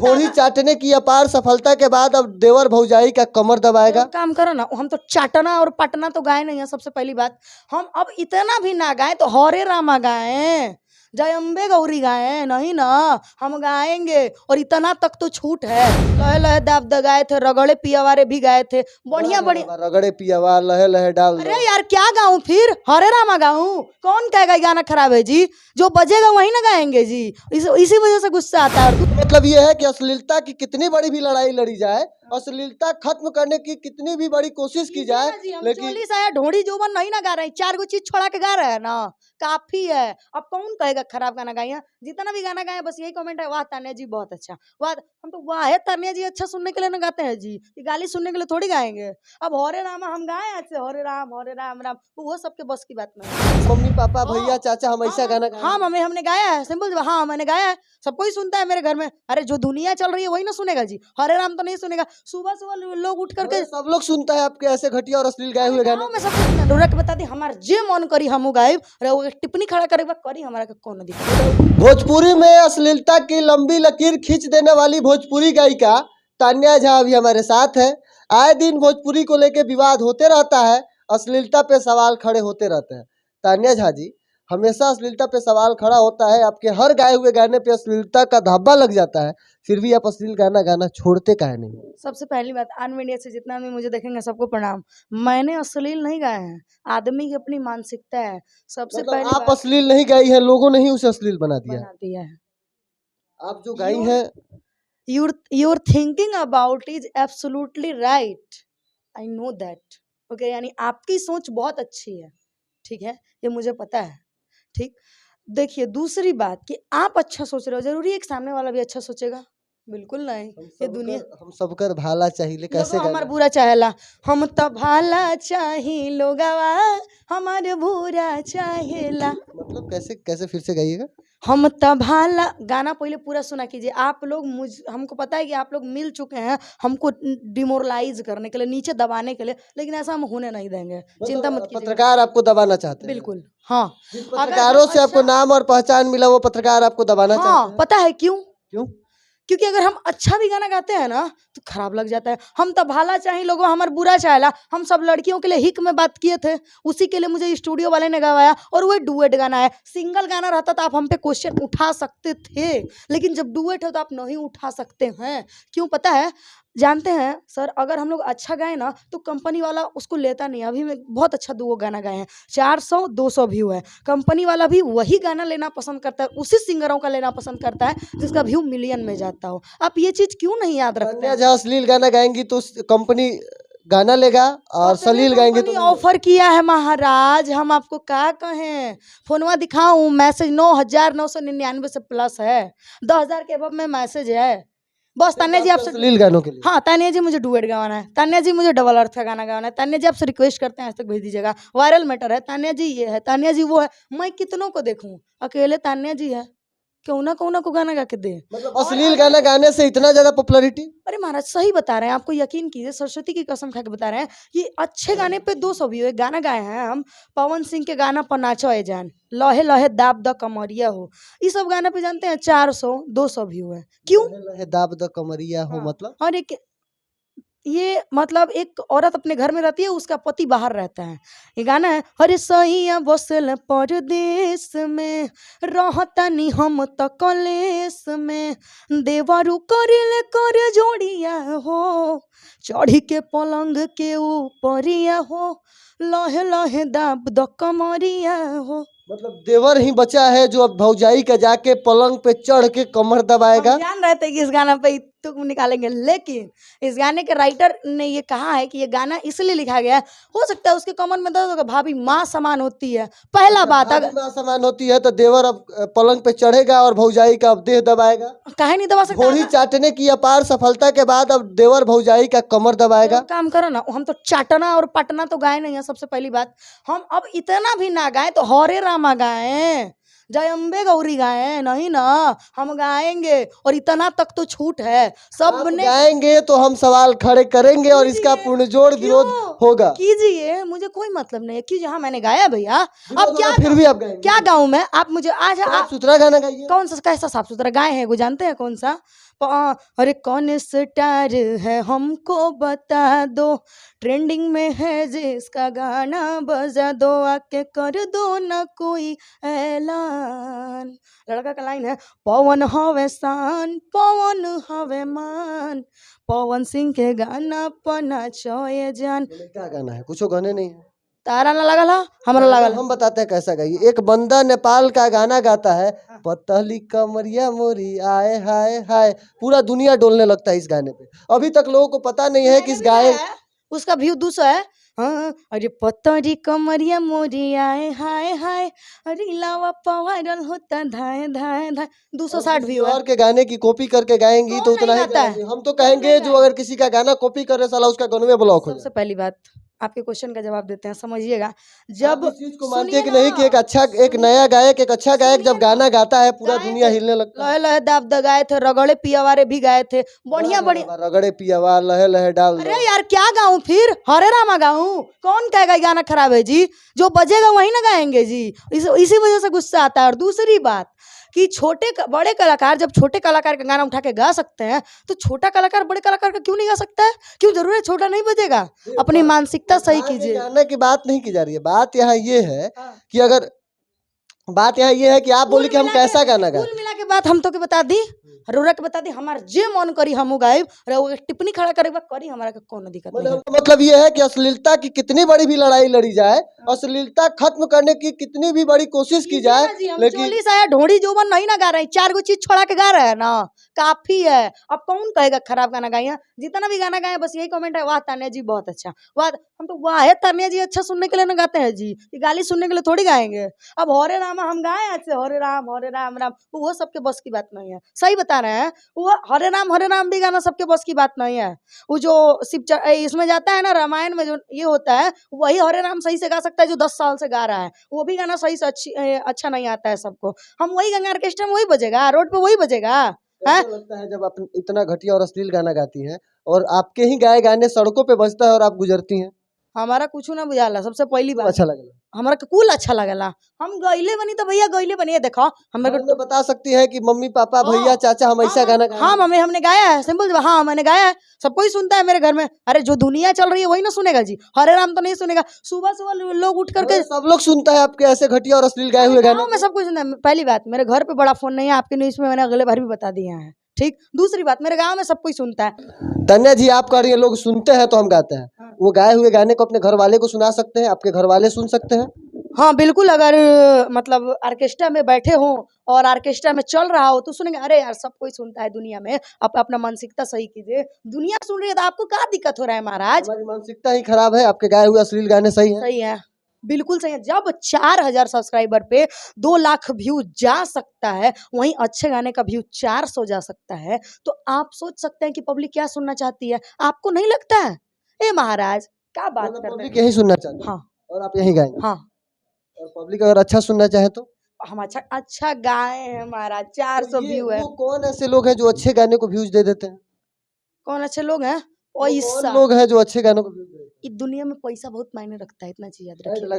घोड़ी चाटने की अपार सफलता के बाद अब देवर भौजाई का कमर दबाएगा। काम करो ना, हम तो चाटना और पटना तो गाए नहीं है। सबसे पहली बात, हम अब इतना भी ना गाए तो हरे रामा गाए, जय अम्बे गौरी गाए नहीं ना, हम गाएंगे। और इतना तक तो छूट है, लहे लहे दाब द गाए थे, रगड़े पियावारे भी गाए थे, बढ़िया बढ़िया। रगड़े पियावा लहे लहे डाल दो। अरे यार क्या गाऊं फिर, हरे रामा गाऊं? कौन कहेगा गाना खराब है जी? जो बजेगा वही ना गाएंगे जी। इसी वजह से गुस्सा आता है। मतलब ये है कि अश्लीलता की कितनी बड़ी भी लड़ाई लड़ी जाए, अश्लीलता खत्म करने की कितनी भी बड़ी कोशिश की जाए, लेकिन चोली साया ढोड़ी जोबन नहीं ना गा रहे हैं, 4 गो चीज छोड़ा के गा रहे हैं ना, काफी है। अब कौन कहेगा खराब गाना गाए? जितना भी गाना गाए बस यही कमेंट है, वाह तान्या जी बहुत अच्छा, वाह। हम तो वाह है तान्या जी अच्छा सुनने के लिए ना गाते हैं जी, ये गाली सुनने के लिए थोड़ी गाएंगे। अब हरे रामा हम गाए आज से, हरे राम राम, वो सबके बस की बात नहीं। मम्मी पापा भैया चाचा हम ऐसा गाना गाए। हाँ मम्मी हमने गाया है, सिंपल। हाँ मैंने गाया है, सबको ही सुनता है मेरे घर में। अरे जो दुनिया चल रही है वही ना सुनेगा जी, हरे राम तो नहीं सुनेगा। सुबह सुबह लोग उठ करके सब लोग सुनता है आपके ऐसे घटिया और अश्लील गाए हुए गाने। मैं सब डोरक बता दी, हमार जे मन करी हमू गायब। अरे वो टिप्पणी खड़ा करे करी, हमारा के कौन दिक्कत। भोजपुरी में अश्लीलता की लंबी लकीर खींच देने वाली भोजपुरी गायिका तान्या झा अभी हमारे साथ है। आए दिन भोजपुरी को लेकर विवाद होते रहता है, अश्लीलता पे सवाल खड़े होते रहते हैं। तान्या झा जी, हमेशा अश्लीलता पे सवाल खड़ा होता है, आपके हर गाए हुए गाने पे अश्लीलता का धब्बा लग जाता है, फिर भी आप अश्लील गाना गाना छोड़ते काहे नहीं? सबसे पहली बात, आन मीडिया से जितना भी मुझे देखेंगे सबको प्रणाम, मैंने अश्लील नहीं गाए हैं, आदमी की अपनी मानसिकता है। सबसे मतलब पहली आप अश्लील नहीं गाई है, लोगों ने ही उसे अश्लील बना दिया है। आप जो गाई हैं your thinking about is absolutely right, I know that, okay? यानी आपकी सोच बहुत अच्छी है, ठीक है, ये मुझे पता है, ठीक। देखिए दूसरी बात कि आप अच्छा सोच रहे हो, जरूरी है कि सामने वाला भी अच्छा सोचेगा? बिल्कुल नहीं। ये दुनिया हम सबकर भाला चाहिए, कैसे हमार बुरा चाहेला, हम तो भाला चाही लोगवा, हमारे बुरा चाहेला। मतलब कैसे कैसे फिर से गाइएगा। हम तो भाला, गाना पहले पूरा सुना कीजिए। आप लोग हमको पता है कि आप लोग मिल चुके हैं हमको डिमोरलाइज करने के लिए, नीचे दबाने के लिए, लेकिन ऐसा हम होने नहीं देंगे, चिंता मत कीजिए। पत्रकार आपको दबाना चाहते हैं? बिल्कुल हाँ। पत्रकारों से आपको नाम और पहचान मिला, वो पत्रकार आपको दबाना चाहते हैं? पता है क्यों? क्यों? क्योंकि अगर हम अच्छा भी गाना गाते हैं ना तो खराब लग जाता है। हम तो भाला चाहिए लोगों, हमारा बुरा चाहेला। हम सब लड़कियों के लिए हिक में बात किए थे, उसी के लिए मुझे स्टूडियो वाले ने गवाया, और वो डुएट गाना है। सिंगल गाना रहता तो आप हम पे क्वेश्चन उठा सकते थे, लेकिन जब डुएट है तो आप नहीं उठा सकते हैं। क्यों पता है? जानते हैं सर, अगर हम लोग अच्छा गाए ना तो कंपनी वाला उसको लेता नहीं। अभी मैं बहुत अच्छा 2 गाना गाए हैं, 400-200 व्यू है। कंपनी वाला भी वही गाना लेना पसंद करता है, उसी सिंगरों का लेना पसंद करता है जिसका व्यू मिलियन में जाता हो। आप ये चीज क्यों नहीं याद रखते हैं? जहाँ अश्लील गाना गाएंगी तो कंपनी गाना लेगा, और सलील गाएंगे तो ऑफर किया है महाराज। हम आपको क्या कहें, फोनवा दिखाऊं? मैसेज 9,999 से प्लस है, 10,000 के अब में मैसेज है। बस तान्या जी आपसे अश्लील गानों के लिए। हाँ तान्या जी मुझे डुएट गाना है, तान्या जी मुझे डबल अर्थ का गाना गाना है, तान्या जी आपसे रिक्वेस्ट करते हैं आज तक भेज दीजिएगा। वायरल मैटर है, तान्या जी ये है, तान्या जी वो है। मैं कितनों को देखूं, अकेले तान्या जी है, क्यों ना को गाना गा के दे। मतलब अश्लील गाना गाने से इतना ज्यादा पॉपुलैरिटी? अरे महाराज सही बता रहे हैं, आपको यकीन कीजिए, सरस्वती की कसम खा के बता रहे हैं, ये अच्छे गाने पे 200 व्यू। एक गाना गाए हैं हम, पवन सिंह के गाना पर नाचो ए जान, लहे लहे दाब द कमरिया हो, ये सब गाना पे जानते हैं 400-200 व्यू है। क्यों? लहे दाब द कमरिया हो मतलब? और ये मतलब एक औरत अपने घर में रहती है, उसका पति बाहर रहता है। ये गाना है, अरे सैया बसल परदेश में, रहतनी हम त कलेश में, देवरू करिल कर जोड़िया हो, चढ़ी के पलंग के ऊपरिया हो, लहे लहे दाब द कमरिया हो। मतलब देवर ही बचा है जो अब भौजाई का जाके पलंग पे चढ़ के कमर दबाएगा। जान रहे थे कि इस गाना पे तुक निकालेंगे, लेकिन इस गाने के राइटर ने ये कहा है कि ये गाना इसलिए लिखा गया है, हो सकता है उसके कमर में दर्द होगा, भाभी माँ समान होती है। पहला बात, अगर माँ समान होती है तो देवर अब पलंग पे चढ़ेगा और भौजाई का अब देह दबाएगा। काहे नहीं दबा सकता? घोड़ी चाटने की अपार सफलता के बाद अब देवर भौजाई का कमर दबाएगा। काम करो ना, हम तो चाटना और पटना तो गाए नहीं है। सबसे पहली बात, हम अब इतना भी ना गाए तो हरे रामा गाए, जय अम्बे गौरी गाए नहीं ना, हम गाएंगे। और इतना तक तो छूट है, सब ने गाएंगे तो हम सवाल खड़े करेंगे और इसका पूर्णजोड़ विरोध होगा। कीजिए, मुझे कोई मतलब नहीं है। क्यों? जहाँ मैंने गाया भैया, अब क्या फिर भी आप गाएंगे? क्या गाऊं मैं? आप मुझे आज साफ सुथरा गाना गाइए। कौन सा, कैसा साफ सुथरा गाए हैं वो जानते हैं? कौन सा? अरे कौन स्टार है हमको बता दो, ट्रेंडिंग में है जिसका गाना बजा दो, आके कर दो ना कोई ऐलान। लड़का का लाइन है, पवन हवे शान पवन हवे मान, पवन सिंह के गाना पना चोए जान। बोले क्या गाना है? कुछ गाने नहीं है। तारा ना लगल हा, हमरा गाना लगल। हम बताते हैं कैसा गाइए। एक बंदा नेपाल का गाना गाता है, पतली कमरिया मोरी आए हाय हाय, पूरा दुनिया डोलने लगता है इस गाने पे। अभी तक लोगों को पता नहीं है कि इस गायक उसका व्यू 200 है। हाँ, अरे पतरी कमरिया मोरी आए हाय हाय, अरे लावा वायरल होता धाए धाए धाए, 260 व्यू है। और के गाने की कॉपी करके गाएंगी कौन तो उतना नहीं ही गाता है? गाएंगी। हम तो कहेंगे जो अगर किसी का गाना कॉपी करे साला उसका गाने में ब्लॉक हो सबसे जाए। पहली बात आपके क्वेश्चन का जवाब देते हैं, समझिएगा। आप जब इस चीज को मानते हैं सुनिए कि नहीं कि एक नया गायक, एक अच्छा गायक जब गाना गाता है पूरा गाए दुनिया थे, हिलने लगता है। लहे लहे दाब द गाए थे, रगड़े पिया वारे भी गाए थे, बढ़िया बढ़िया। वाह, रगड़े पियावा लहे लहे डाल दो। अरे यार क्या गाऊं फिर, हरे रामा गाऊं? कौन कहेगा ये गाना खराब है जी? जो बजेगा वही ना गाएंगे जी। इसी वजह से गुस्सा आता है। और दूसरी बात कि बड़े कलाकार जब छोटे कलाकार का गाना उठा के गा सकते हैं, तो छोटा कलाकार बड़े कलाकार का क्यों नहीं गा सकता है? क्यों जरूर है छोटा नहीं बजेगा? अपनी मानसिकता सही कीजिए। गाने की बात नहीं की जा रही है। बात यहाँ ये है कि अगर बात यहाँ ये है कि आप बोले कि हम कैसा गाना गाए। कुल मिला के बात हम तो के बता दी, रोरा के बता दी, हमार जे मन करी हमू गायब, टिप्पणी खड़ा करे करी, हमारा के कोनो दिक्कत नहीं है। मतलब ये है कि अश्लीलता की कितनी बड़ी भी लड़ाई लड़ी जाए, अश्लीलता खत्म करने की कितनी भी बड़ी कोशिश की जाए, लेकिन चोली साया ढोड़ी जोबन नहीं ना गा रहे हैं, 4 गो चीज छोड़ा के गा रहे हैं ना, काफी है। अब कौन कहेगा खराब गाना गाए? जितना भी गाना गाए बस यही कमेंट है, वाह तान्या जी बहुत अच्छा, वाह। हम तो वाह है तान्या जी अच्छा सुनने के लिए ना गाते हैं जी, ये गाली सुनने के लिए थोड़ी गाएंगे। अब हरे रामा हम गाए ऐसे, हरे राम राम, वो सबके बस की बात नहीं है। सही बता रहे हैं, वो हरे राम भी गाना सबके बस की बात नहीं है। वो जो इसमें जाता है ना, रामायण में जो ये होता है, वही हरे राम सही से गा सकता है जो 10 साल से गा रहा है। वो भी गाना सही से अच्छा नहीं आता है सबको। हम वही गंगा ऑर्केस्ट्रा में वही बजेगा, रोड पे वही बजेगा। ऐसा लगता है जब आप इतना घटिया और अश्लील गाना गाती हैं और आपके ही गाए गाने सड़कों पे बजता है और आप गुजरती हैं। हमारा कुछ ना बुझाला। सबसे पहली बात अच्छा लगेगा। हमारा कुल अच्छा लगला। हम गईले बनी तो भैया गईले बनी है, देखो हमें तो बता सकती है कि मम्मी पापा भैया चाचा हम ऐसा गाना गाए। हाँ मम्मी हमने गाया है, सिंपल। हाँ मैंने गाया है, सबको ही सुनता है मेरे घर में। अरे जो दुनिया चल रही है वही ना सुनेगा जी, हरे राम तो नहीं सुनेगा। सुबह सुबह लोग उठ करके सब लोग सुनता है आपके ऐसे घटिया और अश्लील गाए हुए गाने। मैं सब कुछ सुनता है। पहली बात, मेरे घर पे बड़ा फोन नहीं है, आपके न्यूज में मैंने अगले बार भी बता दिया है, ठीक। दूसरी बात, मेरे गांव में सब कोई सुनता है। तन्या जी आप कह रही है लोग सुनते हैं तो हम गाते हैं, वो गाए हुए गाने को अपने घर वाले को सुना सकते हैं, आपके घर वाले सुन सकते हैं? हाँ बिल्कुल, अगर मतलब ऑर्केस्ट्रा में बैठे हो और ऑर्केस्ट्रा में चल रहा हो तो सुनेंगे। अरे यार सब कोई सुनता है दुनिया में, आप अपना मानसिकता सही कीजिए। दुनिया सुन रही है तो आपको क्या दिक्कत हो रहा है महाराज? हमारी मानसिकता ही खराब है, आपके गाए हुए अश्लील गाने सही है। सही है, बिल्कुल सही है। जब 4000 सब्सक्राइबर पे 2 लाख व्यू जा सकता है, वहीं अच्छे गाने का व्यू 400 जा सकता है, तो आप सोच सकते हैं कि पब्लिक क्या सुनना चाहती है। आपको नहीं लगता है? ए महाराज क्या बात कर रहे पब्लिक हैं? यही सुनना चाहते हैं। हाँ और आप यही गाएंगे। हाँ, और पब्लिक अगर अच्छा सुनना चाहे तो हम अच्छा गाए हैं महाराज, 400 व्यू है। वो कौन ऐसे लोग हैं जो अच्छे गाने को व्यूज दे देते हैं? कौन अच्छे लोग हैं? वो कौन पैसा। लोग हैं जो अच्छे गानों को व्यूज दे देते हैं? इस दुनिया में पैसा बहुत मायने रखता है, इतना चीज याद रखिए। लगा